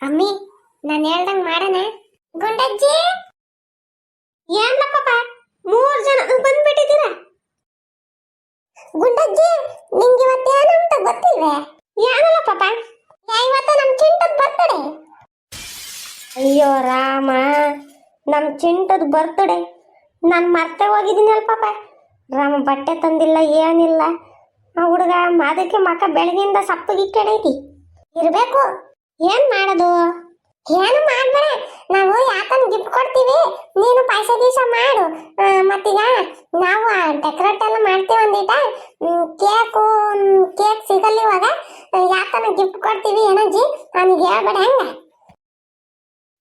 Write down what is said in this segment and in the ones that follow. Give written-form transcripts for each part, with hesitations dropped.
ಅಮ್ಮಿ ನಾನು ಹೇಳ್ದಂಗ್ ಮಾಡೋಣ. ಗುಂಡಜ್ಜಿ ಏನಪ್ಪ 3 ಜನ ಬಂದ್ಬಿಟ್ಟಿದ್ದೀರಾ? ಗುಂಡಜ್ಜಿ ನಿಂಗೆ ಇವತ್ತೇನು ಅಂತ ಗೊತ್ತಿಲ್ವೇ? ಏನಲ್ಲ ಪಾಪ, ಇವತ್ತು ನಮ್ ಚಿಂಟದ್ ಬರ್ತಡೆ. ಅಯ್ಯೋ ರಾಮ, ನಮ್ ಚಿಂಟದ್ ಬರ್ತಡೆ ನಾನು ಮರ್ತೆ ಹೋಗಿದ್ದೀನಿ ಅಲ್ ಪಾಪ. ರಾಮ ಬಟ್ಟೆ ತಂದಿಲ್ಲ ಏನಿಲ್ಲ. ಆ ಹುಡುಗ ಅದಕ್ಕೆ ಮಕ್ಕ ಬೆಳಗಿಂದ ಸಪ್ಪಗಿ ಕೆಡೈತಿ ಇರ್ಬೇಕು. ಏನ್ ಮಾಡೋದು? ಏನು ಮಾಡ್ಬೇಡ, ನಾವು ಯಾಕಂದ್ ಗಿಫ್ಟ್ ಕೊಡ್ತೀವಿ, ನೀನು ಪಾಯಸ ಗೀಸ ಮಾಡು. ಮತ್ತೀಗ ನಾವು ಡೆಕೋರೇಟ್ ಎಲ್ಲ ಮಾಡ್ತೀವಿ. ಒಂದೀಟ ಕೇಕ್ ಸಿಗಲ್ಲ ಇವಾಗ. ಯಾಕನ ಗಿಫ್ಟ್ ಕೊಡ್ತೀವಿ ಏನಜ್ಜಿ, ನನಗೆ ಹೇಳ್ಬೇಡ ಹೆಂಗ?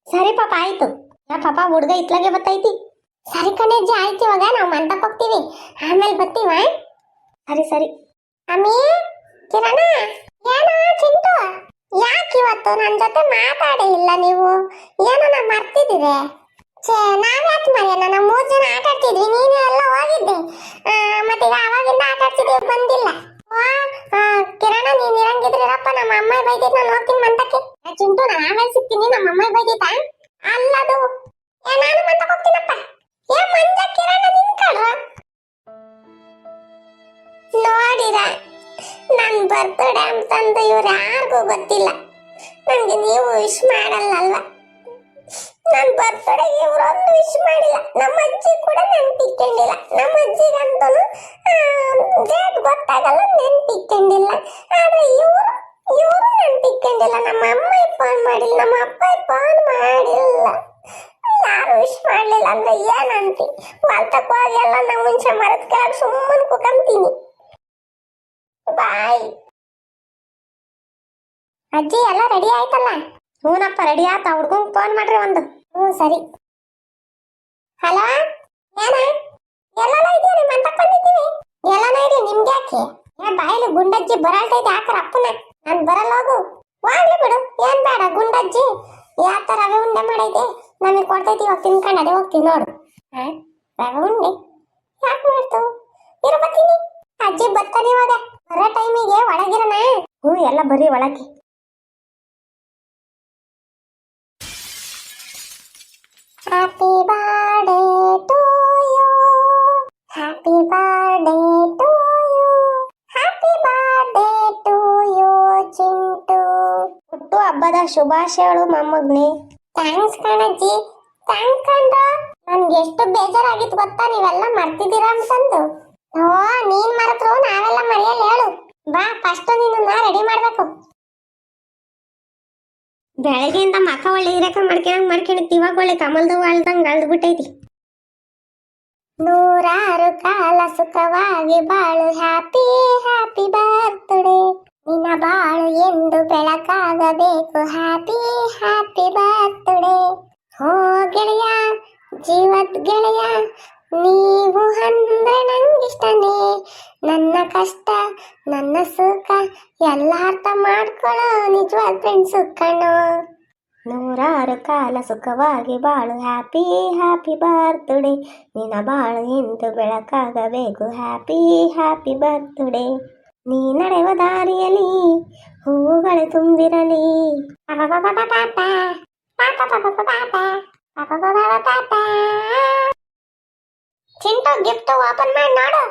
ಸರಿ ಪಾಪ ಆಯ್ತು. ಪಾಪ ಹುಡುಗ ಇತ್ಲಾಗೆ ಬತ್ತೈತಿ. ಸರಿ ಕಣಜ್ಜಿ ಆಯ್ತು, ಇವಾಗ ನಾವು ಮಂಟಪಕ್ಕೆ ಹೋಗ್ತೀವಿ, ಆಮೇಲೆ ಬರ್ತೀವ. ಸರಿ ಸರಿ. ಅಮ್ಮಿ ಕಿರಣ, ಏನೋ ಚಿಂಟು ಯಾಕೆ ಇವತ್ತು ನನ್ನ ಜೊತೆ ಮಾತಾಡೇ ಇಲ್ಲ ನೀವು? ಏನೋ ನಾ ಮರ್ತಿದ್ದೀರಿ. ನಾವ್ಯಾಕೆ ಮರೆಯೋಣ? ನಾವು 3 ಜನ ಆಟ ಆಡ್ತಿದ್ವಿ, ನೀನು ಎಲ್ಲ ಹೋಗಿದ್ದೆ. ಮತ್ತೆ ಈಗ ಅವಾಗಿಂದ ಆಟ ಆಡ್ತಿದ್ದೀವಿ, ಬಂದಿಲ್ಲ. ಕಿರಣ ನೀನ್ ಇರಂಗಿದ್ರೆ ಇರಪ್ಪ, ನಮ್ಮ ಅಮ್ಮ ಬೈದಿದ್ ನಾನು ಹೋಗ್ತೀನಿ ಮಂಟಕ್ಕೆ. ಚಿಂಟು ನಾನು ಆಮೇಲೆ ಸಿಗ್ತೀನಿ, ನಮ್ಮ ಅಮ್ಮ ಬೈದಿದ್ದ ಅಲ್ಲದು. ನಾನು ಮಂಟಕ್ಕೆ ಹೋಗ್ತೀನಪ್ಪ. ಮಂಜ ಕಿರಣ ನಿನ್ಕಡ್ರ ನೋಡಿರ, ನನ್ ಬರ್ತಡೇ ಅಂತಂದು ಇವ್ರು ಯಾರಿಗೂ ಗೊತ್ತಿಲ್ಲ. ನನ್ಗೆ ನೀವು ವಿಶ್ ಮಾಡಲ್ಲ ಅಲ್ವಾ? ನನ್ ಬರ್ತಡೆಗೆ ಇವ್ರೊಂದು ವಿಶ್ ಮಾಡಿಲ್ಲ. ನಮ್ಮ ಅಜ್ಜಿ ಕೂಡ ನೆನ್ಪಿಕೊಂಡಿಲ್ಲ. ನಮ್ಮ ಅಜ್ಜಿಗಂತೂ ಡೇಟ್ ಗೊತ್ತಾಗಲ್ಲ, ನೆನ್ಪಿಕೊಂಡಿಲ್ಲ. ಆದ್ರೆ ಇವರು ನೆನ್ಪಿಕೊಂಡಿಲ್ಲ. ನಮ್ಮ ಅಮ್ಮ ಫೋನ್ ಮಾಡಿಲ್ಲ, ನಮ್ಮ ಅಪ್ಪ ಫೋನ್ ಮಾಡಿಲ್ಲ, ಯಾರು ವಿಶ್ ಮಾಡ್ಲಿಲ್ಲ ಅಂದ್ರೆ ಏನಂತಿ? ಹೊಲ್ತಕ್ಕೆ ಹೋಗಿ ಎಲ್ಲ ನಾವು ಮುಂಚೆ ಮರದ ಕೆಳಗೆ ಸುಮ್ಮನೆ ಕುಕಂತೀನಿ. ಬಾಯ್. ಅಜ್ಜಿ ಎಲ್ಲ ರೆಡಿ ಆಯ್ತಲ್ಲ? ಹೂನಪ್ಪ ರೆಡಿ ಆತ. ಹುಡ್ಗಂಗ್ ಫೋನ್ ಮಾಡ್ರಿ ಒಂದು. ಸರಿ. ಹಲೋ, ಏನ ಎಲ್ಲನ ಇದೆಯಾ? ನಿಮ್ಮ ಅಂತ ಬಂದಿದ್ದೀವಿ. ಎಲ್ಲನ ಇರಿ, ನಿಮ್ಗೆ ಯಾಕೆ? ಬಾಯಿಲಿ ಗುಂಡಜ್ಜಿ ಬರಲ್ತೈತೆ, ಹಾಕ್ರ ಅಪ್ಪನ. ನಾನು ಬರಲ್ಲ, ಹೋಗು. ಹೋಗ್ಲಿ ಬಿಡು, ಏನ್ ಬೇಡ. ಗುಂಡಜ್ಜಿ ಯಾವ ತರ ರವೆ ಉಂಡೆ ಮಾಡೈತೆ ನಮಗೆ ಕೊಡ್ತೈತಿ, ಇವಾಗ ತಿನ್ಕೊಂಡು ಅದೇ ಹೋಗ್ತೀವಿ ನೋಡು. ರವೆ ಉಂಡೆ ಯಾಕೆ ಮಾಡ್ತು? ಇರೋ ಬರ್ತೀನಿ. ಅಜ್ಜಿ ಬರ್ತಾನೆ ಇವಾಗ. ಬರೋ ಟೈಮಿಗೆ ಒಳಗಿರೋಣ. ಎಲ್ಲ ಬರೀ ಒಳಗೆ. Happy birthday to you, happy birthday to you, happy birthday to you Chintu. ಹುಟ್ಟು ಹಬ್ಬದ ಶುಭಾಶಯಗಳು ಮೊಮ್ಮಗನೇ. Thanks ಕಣಜ್ಜಿ, thanks ಕಂಡ್ರ. ನನ್ಗೆ ಎಷ್ಟು ಬೇಜಾರಾಗಿತ್ತು ಗೊತ್ತಾ, ನೀವೆಲ್ಲ ಮರ್ತಿದ್ದೀರಾ ಅಂತಂದು. ನೀನ್ ಮರೆತ್ರು ನಾವೆಲ್ಲ ಮರೆಯಲ್ಲ ಹೇಳು. ಬಾ, ಫಸ್ಟ್ ನೀನು ರೆಡಿ ಮಾಡ್ಬೇಕು. ಬೆಳಗ್ಗೆಯಿಂದ ಮಕ್ಕ ಒಳ್ಳೆ ಹಿರಕ ಮಾಡ್ಕೊಳಕ್ ಇವಾಗ ಒಳ್ಳೆ ಕಮಲ್ದ ಅಳ್ದಂಗ ಅಳ್ದ್ಬಿಟ್ಟೈತಿ. 100 ಕಾಲ ಸುಖವಾಗಿ ಬಾಳು, ಹ್ಯಾಪಿ ಹ್ಯಾಪಿ ಬರ್ತ್ಡೇ. ನಿನ್ನ ಬಾಳು ಎಂದು ಬೆಳಕಾಗಬೇಕು, ಹ್ಯಾಪಿ ಹ್ಯಾಪಿ ಬರ್ತ್ಡೇ. ಹೋ ಗೆಳೆಯ, ಜೀವದ್ ಗೆಳೆಯ, ನೀವು ಅಂದ್ರೆ ನಂಗಿಷ್ಟನೇ. ನನ್ನ ಕಷ್ಟ ನನ್ನ ಸುಖ ಎಲ್ಲ ಅರ್ಥ ಮಾಡ್ಕೊಳ್ಳೋ ನಿಜವಾದ ಫ್ರೆಂಡ್ಸು ಕಣೋ. 100 ಕಾಲ ಸುಖವಾಗಿ ಬಾಳು, ಹ್ಯಾಪಿ ಹ್ಯಾಪಿ ಬರ್ತ್ಡೇ. ನಿನ್ನ ಬಾಳು ಎಂದು ಬೆಳಕಾಗಬೇಕು, ಹ್ಯಾಪಿ ಹ್ಯಾಪಿ ಬರ್ತ್ಡೇ. ನೀ ನಡೆಯುವ ದಾರಿಯಲ್ಲಿ ಹೂವುಗಳು ತುಂಬಿರಲಿ. ಚಿಂಟು ಗಿಫ್ಟ್ ಓಪನ್ ಮಾಡಿ ನೋಡು.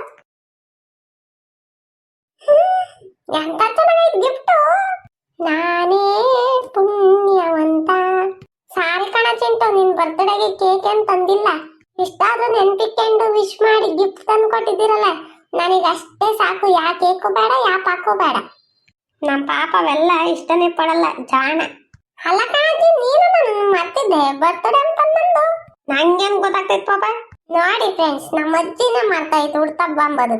ಎಂತ ಚೆನ್ನಾಗೈತೆ ಗಿಫ್ಟ್. ನಾನೇ ಪುಣ್ಯವಂತ. ಸಾರಿ ಕಣ ಚಿಂಟು, ನಿನ್ ಬರ್ತ್ಡೇಗೆ ಕೇಕ್ ಏನ್ ತಂದಿಲ್ಲ. ಇಷ್ಟಾದ್ರೂ ನೆನ್ಪಿಕೊಂಡು ವಿಶ್ ಮಾಡಿ ಗಿಫ್ಟ್ ತಂದು ಕೊಟ್ಟಿದ್ದೀರಲ್ಲ, ನನಗೆ ಅಷ್ಟೇ ಸಾಕು. ಯಾ ಕೇಕು ಬೇಡ, ಯಾ ಪಾಕು ಬೇಡ. ನಮ್ಮ ಪಾಪ ಅವೆಲ್ಲ ಇಷ್ಟನೇ ಪಡಲ್ಲ, ಜಾಣ. ಅಲ್ಲ ಕಣಜ್ಜಿ, ನೀನು ನನ್ನ ಮರ್ತಿದ್ದೆ ಬರ್ತ್ಡೇ ಅಂತಂದು. ನಂಗೇನ್ ಗೊತ್ತಾಗ್ತೈತ್ ಪಾಪ. ನೋಡಿ ಫ್ರೆಂಡ್ಸ್, ನಮ್ಮ ಅಜ್ಜಿನ ಮರ್ತಾಯ್ತು ಹುಡ್ತಬ್ಬ ಅಂಬದು.